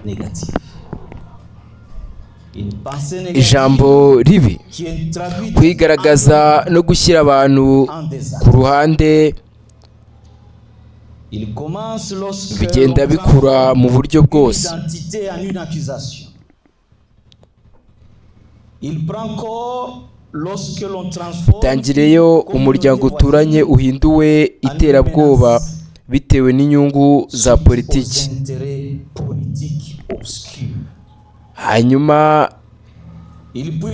négative. ijambo ribi kwigaragaza no gushyira abantu ku ruhande bigenda bikura mu buryo bwose. bitangireyo umuryango uturanye uhinduwe iterabwoba bitewe n'inyungu za politiki, hanyuma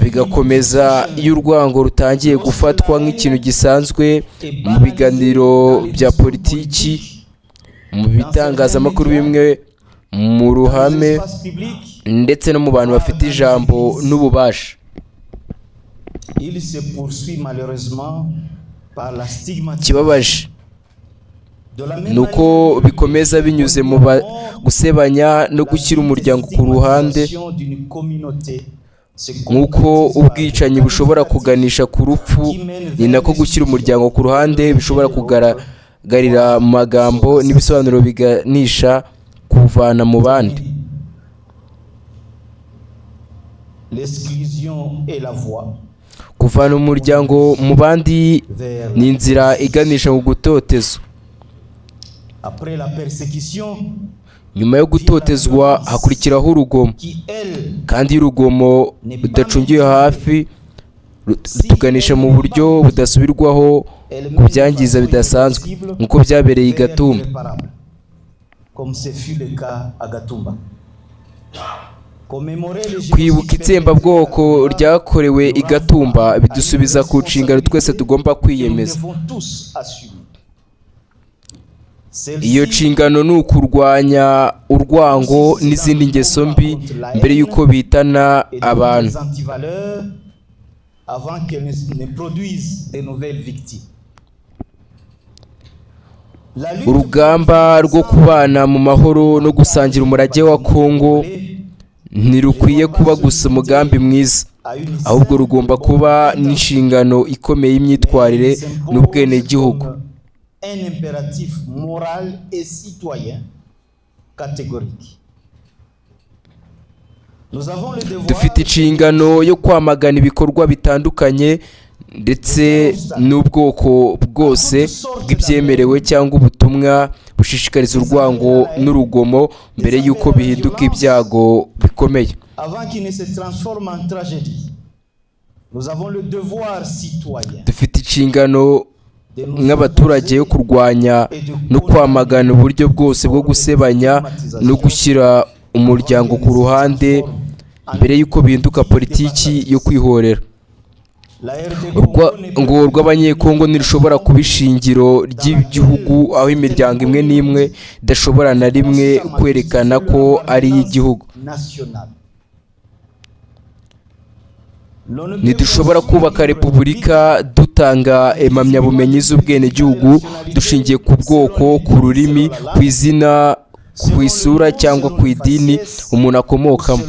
bigakomeza iyo urwango rutangiye gufatwa nk'ikintu gisanzwe mu biganiro bya politiki, mu bitangazamakuru bimwe, mu ruhame ndetse no mu bantu bafite ijambo n'ububasha. Ikibabaje ni uko bikomeza binyuze mu gusebanya no gushyira umuryango ku ruhande, nk'uko ubwicanyi bushobora kuganisha ku rupfu, ni nako gushyira umuryango ku ruhande bishobora kugaragarira mu magambo n'ibisobanuro biganisha kuvana mu bandi. Kuvana umuryango mu bandi ni inzira iganisha mu gutotezwa. Nyuma yo gutotezwa hakurikiraho urugomo, kandi iyo urugomo rudacungiwe hafi rutuganisha mu buryo budasubirwaho ku byangiza bidasanzwe, nk'uko byabereye i Gatumba. Kwibuka itsembabwoko ryakorewe i Gatumba bidusubiza ku nshingano twese tugomba kwiyemeza. Iyo nshingano ni ukurwanya urwango n'izindi ngeso mbi mbere y'uko bitana abantu. Urugamba rwo kubana mu mahoro no gusangira umurage wa Kongo ntirukwiye kuba gusa umugambi mwiza, ahubwo rugomba kuba n'inshingano ikomeye y'imyitwarire n'ubwenegihugu. Un impératif moral et citoyen catégorique. Dufite inshingano yo kwamagana ibikorwa bitandukanye ndetse n'ubwoko bwose bw'ibyemerewe cyangwa ubutumwa bushishikariza urwango n'urugomo mbere y'uko bihinduka ibyago bikomeye. Dufite inshingano nk'abaturage yo kurwanya no kwamagana uburyo bwose bwo gusebanya no gushyira umuryango ku ruhande mbere y'uko bihinduka politiki yo kwihorera. Urwango rw'abanyekongo ntirushobora kuba ishingiro ry'igihugu, aho imiryango imwe n'imwe idashobora na rimwe kwerekana ko ari iy'igihugu. Ntidushobora kubaka repubulika dutanga impamyabumenyi z'ubwenegihugu dushingiye ku bwoko, ku rurimi, ku izina, ku isura cyangwa ku idini umuntu akomokamo.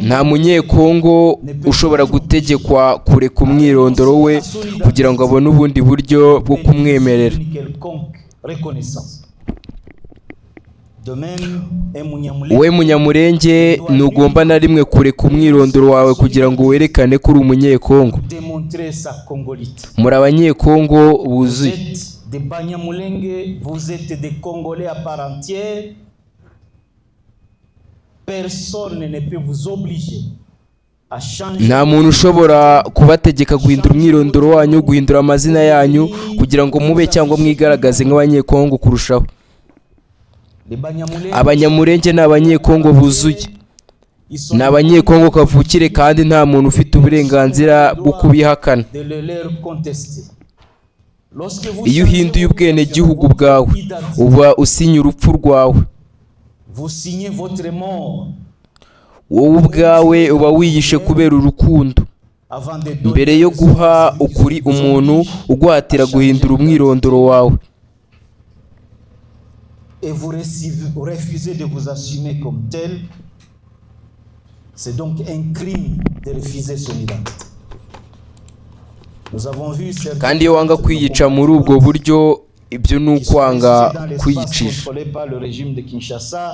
Nta munyekongo ushobora gutegekwa kureka umwirondoro we kugira ngo abone ubundi buryo bwo kumwemerera. Wowe munyamurenge ntugomba na rimwe kureka umwirondoro wawe kugira ngo werekane ko uri umunyekongo. Muri abanyekongo buzuye. Nta muntu ushobora kubategeka guhindura umwirondoro wanyu, guhindura amazina yanyu kugira ngo mube cyangwa mwigaragaze nk'abanyekongo kurushaho. Abanyamurenge ni abanyekongo buzuye, ni abanyekongo kavukire, kandi nta muntu ufite uburenganzira bwo kubihakana. Iyo uhinduye ubwenegihugu bwawe uba usinya urupfu rwawe. Wowe ubwawe uba wiyishe kubera urukundo, mbere yo guha ukuri umuntu uguhatira guhindura umwirondoro wawe. Et vous refusez de vous assumer comme tel, c'est donc un crime de refuser son identité. Nous avons vu certains kandi iyo wanga kwiyica muri ubwo buryo, ibyo ni ukwanga kwiyicisha. contrôlés par le régime de Kinshasa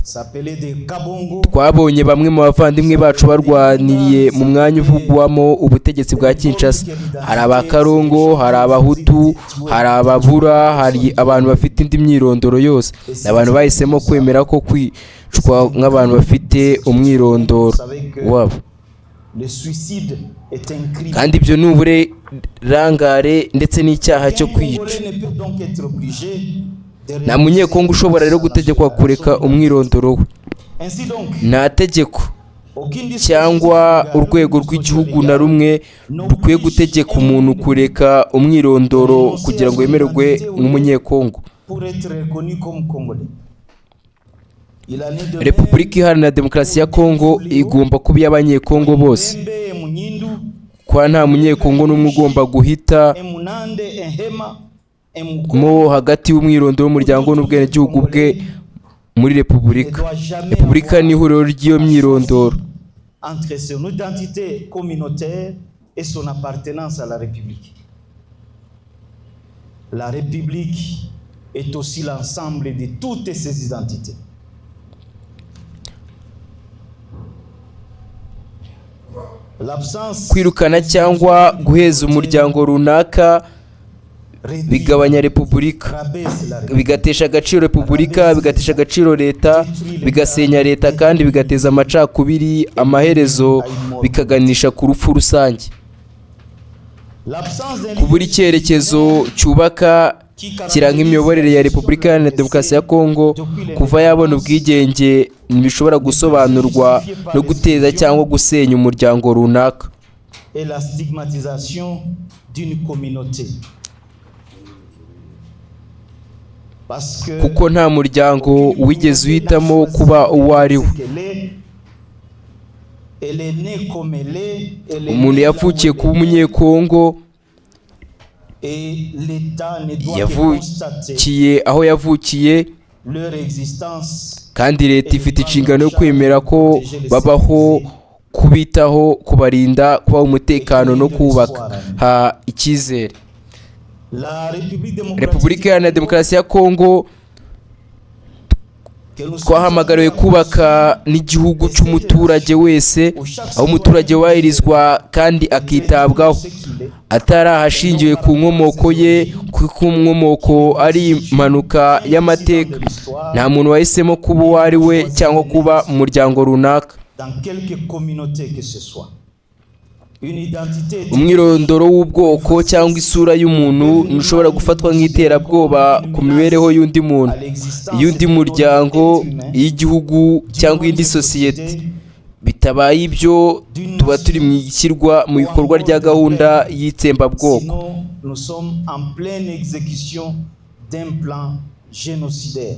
s'appelait des Kabongo. Twabonye bamwe mu bavandimwe bacu barwaniriye mu mwanya uvugwamo ubutegetsi bwa Kinshasa. Hari abakarongo, hari abahutu, hari ababura, hari abantu bafite indi myirondoro yose. Abantu bahisemo kwemera ko kwicwa nk'abantu bafite umwirondoro wabo. Le suicide est un crime. Kandi ibyo ni uburangare ndetse n'icyaha cyo kwica. Ne peut donc être obligé de Nta munyekongo ushobora rero gutegekwa kureka umwirondoro we. Ainsi donc, Nta tegeko aucune disposition cyangwa urwego rw'igihugu na rumwe rukwiye gutegeka umuntu kureka umwirondoro kugira ngo yemererwe nk'umunyekongo. pour être reconnu comme Congolais. Il en est de même Repubulika Iharanira Demokarasi ya Kongo igomba kuba iy'abanyekongo bose, Mbembe, Munyindu, kwa nta munyekongo n'umwe ugomba guhita Emunande, Ehema, Emuko. mo hagati y'umwirondoro w'umuryango n'ubwenegihugu bwe muri Repubulika. Repubulika ni ihuriro ry'iyo myirondoro. Entre son identité communautaire et son appartenance à la République. La République est aussi l'ensemble de toutes ces identités. L'absence Kwirukana cyangwa guheza umuryango runaka bigabanya Repubulika, rabaisse la République. bigatesha agaciro Repubulika, bigatesha agaciro leta, bigasenya leta kandi bigateza amacakubiri, amaherezo bikaganisha ku rupfu rusange. L'absence d'un Kubura icyerekezo cyubaka kiranga imiyoborere ya Repubulika Iharanira Demokarasi ya Kongo kuva yabona ubwigenge ntibishobora gusobanurwa no guteza cyangwa gusenya umuryango runaka. et la stigmatisation d'une communauté. Parce que Kuko nta muryango wigeze uhitamo kuba uwo ari we. elle est née comme elle est, elle est Umuntu née là où yavukiye elle kuba est. umunyekongo, Et l'État ne doit que constater yavukiye aho yavukiye, leur existence kandi leta ifite inshingano yo kwemera ko babaho, kubitaho, kubarinda, kubaha umutekano no kubaka icyizere. La République Repubulika Iharanira Demokarasi ya Kongo twahamagariwe kubaka n'igihugu cy'umuturage wese, aho umuturage wahirizwa kandi akitabwaho, atari ahashingiwe ku nkomoko ye, kuko inkomoko ari impanuka y'amateka. Nta muntu wahisemo kuba uwo ari we cyangwa kuba mu muryango runaka. dans quelque communauté que ce soit. Une identité Umwirondoro w'ubwoko cyangwa isura y'umuntu ntushobora gufatwa nk'iterabwoba ku mibereho y'undi muntu, y'undi muryango, y'igihugu cyangwa indi sosiyete. Bitabaye ibyo tuba turi mu ishyirwa mu bikorwa rya gahunda y'itsembabwoko. Sinon, nous sommes en pleine exécution d'un plan génocidaire.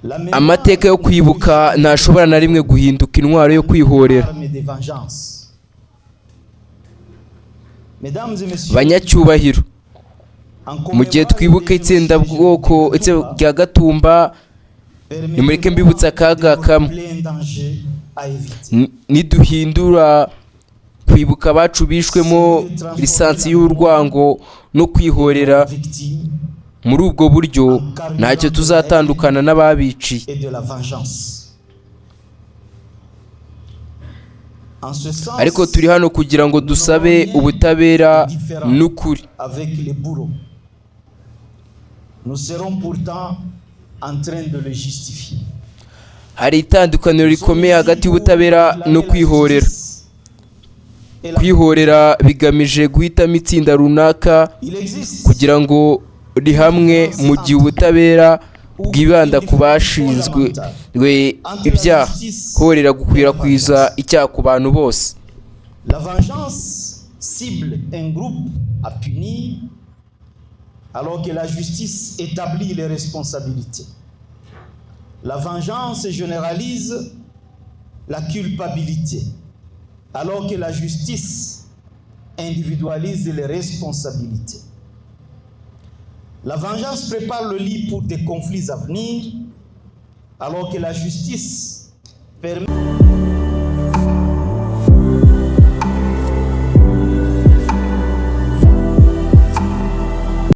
La mémoire Amateka yo kwibuka ntashobora na rimwe guhinduka intwaro yo kwihorera. arme de vengeance. Mesdames et messieurs, Banyacyubahiro, en mu gihe twibuka itsembabwoko rya Gatumba, nimureke mbibutsa akaga kamwe. plein danger à éviter. Niduhindura kwibuka abacu bishwemo lisansi y'urwango no kwihorera, Victime muri ubwo buryo ntacyo tuzatandukana n'ababiciye. et de la vengeance. En ce sens, Ariko turi hano kugira ngo dusabe ubutabera n'ukuri. avec les bourreaux, nous serons pourtant en train de le justifier. Hari itandukaniro rikomeye hagati y'ubutabera no kwihorera. Kwihorera bigamije guhitamo itsinda runaka Il existe kugira ngo rihamwe, mu gihe ubutabera bwibanda ku bashinzwe ibyaha. Kwihorera gukwirakwiza icyaha ku bantu bose. la vengeance cible un groupe à punir alors que la justice établit les responsabilités. La vengeance généralise la culpabilité alors que la justice individualise les responsabilités. La vengeance prépare le lit pour des conflits à venir alors que la justice permet